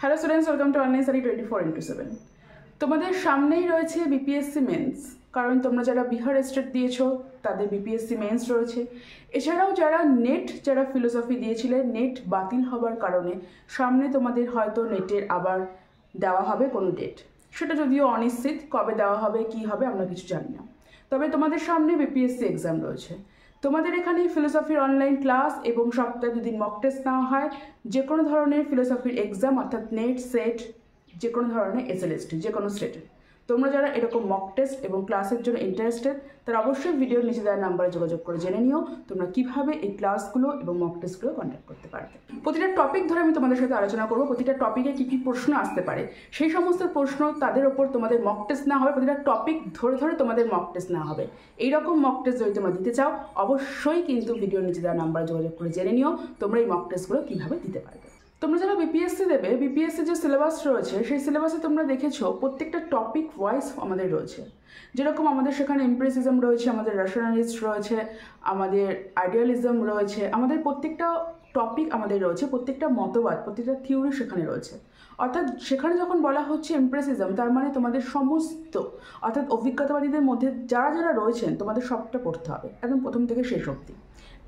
Hello students, welcome to online study 24/7। তোমাদের সামনেই রয়েছে বিপিএসসি মেন্স, কারণ তোমরা যারা বিহার স্টেট দিয়েছো তাদের বিপিএসসি মেন্স রয়েছে। এছাড়াও যারা নেট, যারা ফিলোসফি দিয়েছিলে, নেট বাতিল হবার কারণে সামনে তোমাদের হয়তো নেটের আবার দেওয়া হবে কোনো ডেট, সেটা যদিও অনিশ্চিত, কবে দেওয়া হবে কী হবে আমরা কিছু জানি না। তবে তোমাদের সামনে বিপিএসসি এক্সাম রয়েছে। তোমাদের এখানে ফিলোসফির অনলাইন ক্লাস এবং সপ্তাহে 2 দিন মক টেস্ট নেওয়া হয়। যে কোনো ধরনের ফিলোসফির এক্সাম অর্থাৎ নেট, সেট, যে কোনো ধরনের এসএলএসটি, যে কোনো স্টেটের তোমরা যারা এরকম মক টেস্ট এবং ক্লাসের জন্য ইন্টারেস্টেড, তারা অবশ্যই ভিডিওর নিচে দেওয়া নাম্বারে যোগাযোগ করে জেনে নিও তোমরা কীভাবে এই ক্লাসগুলো এবং মক টেস্টগুলো কন্ডাক্ট করতে পারবে। প্রতিটা টপিক ধরে আমি তোমাদের সাথে আলোচনা করবো, প্রতিটা টপিকে কী কী প্রশ্ন আসতে পারে সেই সমস্ত প্রশ্ন, তাদের ওপর তোমাদের মক টেস্ট নেওয়া হবে। প্রতিটা টপিক ধরে ধরে তোমাদের মক টেস্ট নেওয়া হবে। এইরকম মক টেস্ট যদি তোমরা দিতে চাও অবশ্যই কিন্তু ভিডিওর নিচে দেওয়া নাম্বারে যোগাযোগ করে জেনে নিও তোমরা এই মক টেস্টগুলো কীভাবে দিতে পারবে। তোমরা যারা বিপিএসসি দেবে, বিপিএসসি যে সিলেবাস রয়েছে সেই সিলেবাসে তোমরা দেখেছো প্রত্যেকটা টপিক ওয়াইজ আমাদের রয়েছে। যেরকম আমাদের সেখানে এমপিরিসিজম রয়েছে, আমাদের রেশনালিস্ট রয়েছে, আমাদের আইডিয়ালিজম রয়েছে, আমাদের প্রত্যেকটা টপিক আমাদের রয়েছে, প্রত্যেকটা মতবাদ, প্রত্যেকটা থিওরি সেখানে রয়েছে। অর্থাৎ সেখানে যখন বলা হচ্ছে এমপিরিসিজম, তার মানে তোমাদের সমস্ত অর্থাৎ অভিজ্ঞতাবাদীদের মধ্যে যারা যারা রয়েছেন তোমাদের সবটা পড়তে হবে একদম প্রথম থেকে শেষ অবধি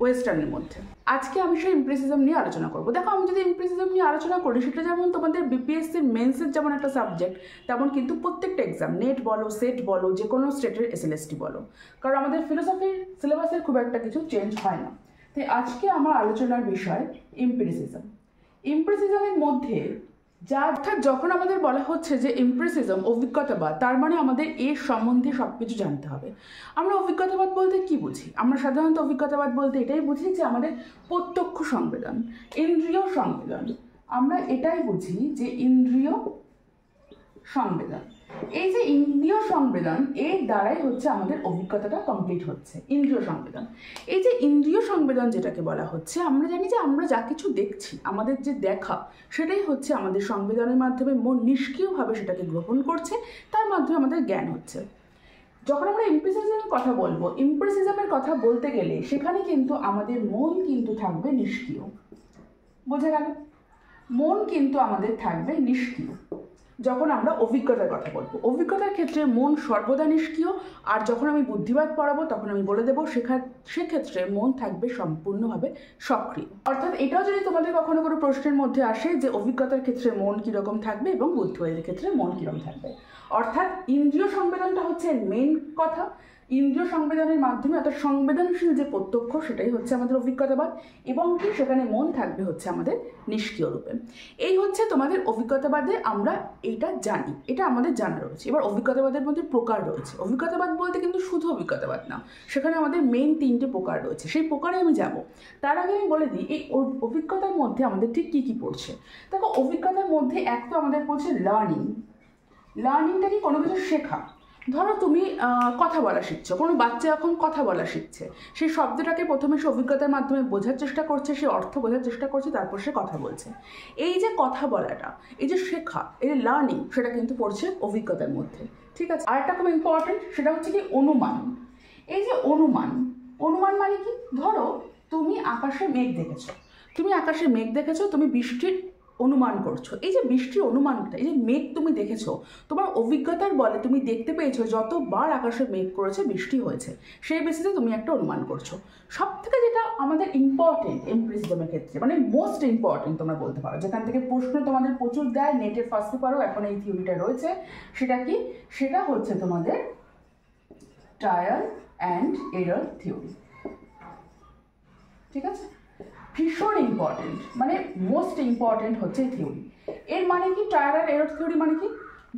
ওয়েস্টার্নের মধ্যে। আজকে আমি সেই এমপিরিসিজম নিয়ে আলোচনা করবো। দেখো, আমি যদি এমপিরিসিজম নিয়ে আলোচনা করি, সেটা যেমন তোমাদের বিপিএসসির মেন্সের যেমন একটা সাবজেক্ট, তেমন কিন্তু প্রত্যেকটা এক্সাম, নেট বলো, সেট বলো, যে কোনো স্টেটের এসএলএসটি বলো, কারণ আমাদের ফিলোসফির সিলেবাসের খুব একটা কিছু চেঞ্জ হয় না। তাই আজকে আমার আলোচনার বিষয় এমপিরিসিজম। এমপিরিসিজমের মধ্যে যা অর্থাৎ যখন আমাদের বলা হচ্ছে যে এমপিরিসিজম অভিজ্ঞতাবাদ, তার মানে আমাদের এর সম্বন্ধে সব কিছু জানতে হবে। আমরা অভিজ্ঞতাবাদ বলতে কি বুঝি? আমরা সাধারণত অভিজ্ঞতাবাদ বলতে এটাই বুঝি যে আমাদের প্রত্যক্ষ সংবেদন, ইন্দ্রিয় সংবেদন, আমরা এটাই বুঝি যে ইন্দ্রিয় সংবেদন। এই যে ইন্দ্রিয় সংবেদন, এর দ্বারাই হচ্ছে আমাদের অভিজ্ঞতাটা কমপ্লিট হচ্ছে। ইন্দ্রিয় সংবেদন, এই যে ইন্দ্রিয় সংবেদন যেটাকে বলা হচ্ছে, আমরা জানি যে আমরা যা কিছু দেখছি, আমাদের যে দেখা, সেটাই হচ্ছে আমাদের সংবেদনের মাধ্যমে মন নিষ্ক্রিয়ভাবে সেটাকে গ্রহণ করছে, তার মাধ্যমে আমাদের জ্ঞান হচ্ছে। যখন আমরা এমপিরিসিজমের কথা বলবো, এমপিরিসিজমের কথা বলতে গেলে সেখানে কিন্তু আমাদের মন কিন্তু থাকবে নিষ্ক্রিয়। বোঝা গেল? মন কিন্তু আমাদের থাকবে নিষ্ক্রিয় যখন আমরা অভিজ্ঞতার কথা বলবো। অভিজ্ঞতার ক্ষেত্রে মন সর্বদা নিষ্ক্রিয়, আর যখন আমি বুদ্ধিবাদ পড়াবো তখন আমি বলে দেবো সেক্ষেত্রে মন থাকবে সম্পূর্ণভাবে সক্রিয়। অর্থাৎ এটাও যদি তোমাদের কখনো কোনো প্রশ্নের মধ্যে আসে যে অভিজ্ঞতার ক্ষেত্রে মন কীরকম থাকবে এবং বুদ্ধিবাদের ক্ষেত্রে মন কীরকম থাকবে, অর্থাৎ ইন্দ্রিয় সংবেদনটা হচ্ছে মেন কথা। ইন্দ্রিয় সংবেদনের মাধ্যমে অর্থাৎ সংবেদনশীল যে প্রত্যক্ষ, সেটাই হচ্ছে আমাদের অভিজ্ঞতাবাদ, এবং কি সেখানে মন থাকবে হচ্ছে আমাদের নিষ্ক্রিয় রূপে। এই হচ্ছে তোমাদের অভিজ্ঞতাবাদে আমরা এইটা জানি, এটা আমাদের জানা রয়েছে। এবার অভিজ্ঞতাবাদের মধ্যে প্রকার রয়েছে। অভিজ্ঞতাবাদ বলতে কিন্তু শুধু অভিজ্ঞতাবাদ না, সেখানে আমাদের মেন 3টে প্রকার রয়েছে। সেই প্রকারে আমি যাব। তার আগে আমি বলে দিই এই অভিজ্ঞতার মধ্যে আমাদের ঠিক কী কী পড়ছে। দেখো, অভিজ্ঞতার মধ্যে এক তো আমাদের পড়ছে লার্নিং। লার্নিংটা কি? কোনো কিছু শেখা। ধরো তুমি কথা বলা শিখছো, কোনো বাচ্চা এখন কথা বলা শিখছে, সেই শব্দটাকে প্রথমে সে অভিজ্ঞতার মাধ্যমে বোঝার চেষ্টা করছে, সে অর্থ বোঝার চেষ্টা করছে, তারপর সে কথা বলছে। এই যে কথা বলাটা, এই যে শেখা, এই যে লার্নিং, সেটা কিন্তু পড়ছে অভিজ্ঞতার মধ্যে। ঠিক আছে? আর একটা খুব ইম্পর্টেন্ট, সেটা হচ্ছে কি অনুমান। এই যে অনুমান, অনুমান মানে কি? ধরো তুমি আকাশে মেঘ দেখেছো, তুমি বৃষ্টির অনুমান করছো। এই যে বৃষ্টির অনুমানটা, এই যে মেঘ তুমি দেখেছো, তোমার অভিজ্ঞতার বলে তুমি দেখতে পেয়েছো যতবার আকাশে মেঘ করেছে বৃষ্টি হয়েছে, সেই বেসিসে তুমি একটা অনুমান করছো। সব থেকে যেটা আমাদের ইম্পর্টেন্ট এমপিরিসিজমের ক্ষেত্রে, মানে মোস্ট ইম্পর্টেন্ট তোমরা বলতে পারো, যেখান থেকে প্রশ্ন তোমাদের প্রচুর দেয়, নেটে ফার্স্ট পেপারও এখন এই থিওরিটা রয়েছে, সেটা কি? সেটা হচ্ছে তোমাদের ট্রায়াল অ্যান্ড এরর থিওরি। ঠিক আছে? ভীষণ ইম্পর্টেন্ট, মানে মোস্ট ইম্পর্টেন্ট হচ্ছে এই থিওরি। এর মানে কি? ট্রায়াল অ্যান্ড এরর থিওরি মানে কি?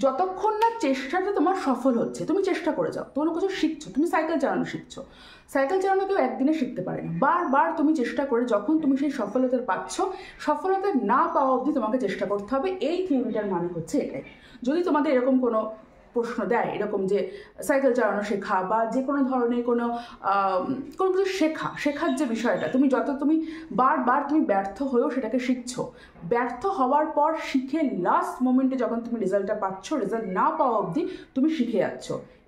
যতক্ষণ না চেষ্টাটা তোমার সফল হচ্ছে, তুমি চেষ্টা করে যাও, কোনো কিছু শিখছো, তুমি সাইকেল চালানো শিখছো, সাইকেল চালানো কেউ একদিনে শিখতে পারে না। বারবার তুমি চেষ্টা করে যখন তুমি সেই সফলতা পাচ্ছ, সফলতা না পাওয়া অবধি তোমাকে চেষ্টা করতে হবে। এই থিওরিটার মানে হচ্ছে এটাই। যদি তোমাদের এরকম কোনো প্রশ্ন দেয় এরকম যে সাইকেল চালানো শেখা বা যে কোনো ধরনের কোনো কিছু শেখার যে বিষয়টা, তুমি বারবার তুমি ব্যর্থ হয়েও সেটাকে শিখছো, ব্যর্থ হওয়ার পর শিখে লাস্ট মোমেন্টে যখন তুমি রেজাল্টটা পাচ্ছ, রেজাল্ট না পাওয়া অবধি তুমি শিখে যাচ্ছ,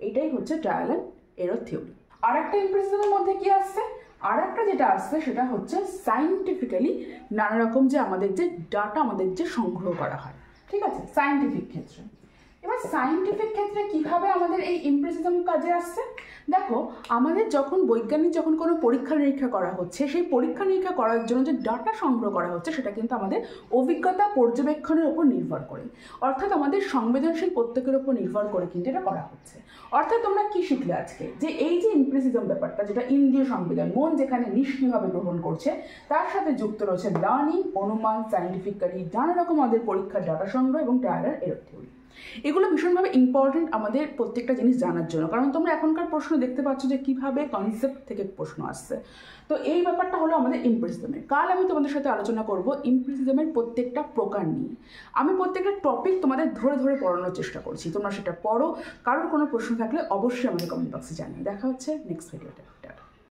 এটাই হচ্ছে ট্রায়াল অ্যান্ড এরর থিওরি। আর একটা এমপিরিসিজমের মধ্যে কি আসছে? আর একটা যেটা আসছে সেটা হচ্ছে সায়েন্টিফিক্যালি নানা রকম যে আমাদের যে ডাটা আমাদের যে সংগ্রহ করা হয়, ঠিক আছে, সায়েন্টিফিক ক্ষেত্রে। এবার সায়েন্টিফিক ক্ষেত্রে কীভাবে আমাদের এই ইমপ্রেসিজম কাজে আসছে, দেখো আমাদের যখন বৈজ্ঞানিক যখন কোনো পরীক্ষা নিরীক্ষা করা হচ্ছে, সেই পরীক্ষা নিরীক্ষা করার জন্য যে ডাটা সংগ্রহ করা হচ্ছে সেটা কিন্তু আমাদের অভিজ্ঞতা পর্যবেক্ষণের উপর নির্ভর করে, অর্থাৎ আমাদের সংবেদনশীল প্রত্যেকের উপর নির্ভর করে কিন্তু এটা করা হচ্ছে। অর্থাৎ তোমরা কি শিখলে আজকে, যে এই যে ইমপ্রেসিজম ব্যাপারটা, যেটা ইন্দ্রিয় সংবেদন, মন যেখানে নিষ্ক্রিয়ভাবে গ্রহণ করছে, তার সাথে যুক্ত রয়েছে লার্নিং, অনুমান, সায়েন্টিফিক্যালি নানা রকম আমাদের পরীক্ষার ডাটা সংগ্রহ এবং ট্রায়াল এরর থিওরি। এগুলো ভীষণভাবে ইম্পর্টেন্ট আমাদের প্রত্যেকটা জিনিস জানার জন্য, কারণ তোমরা এখনকার প্রশ্ন দেখতে পাচ্ছ যে কীভাবে কনসেপ্ট থেকে প্রশ্ন আসছে। তো এই ব্যাপারটা হলো আমাদের ইমপ্রেসিজমের। কাল আমি তোমাদের সাথে আলোচনা করব ইমপ্রেসিজমের প্রত্যেকটা প্রকার নিয়ে। আমি প্রত্যেকটা টপিক তোমাদের ধরে ধরে পড়ানোর চেষ্টা করছি, তোমরা সেটা পড়ো। কারোর কোনো প্রশ্ন থাকলে অবশ্যই আমাদের কমেন্ট বক্সে জানিয়ে। দেখা হচ্ছে নেক্সট ভিডিওতে।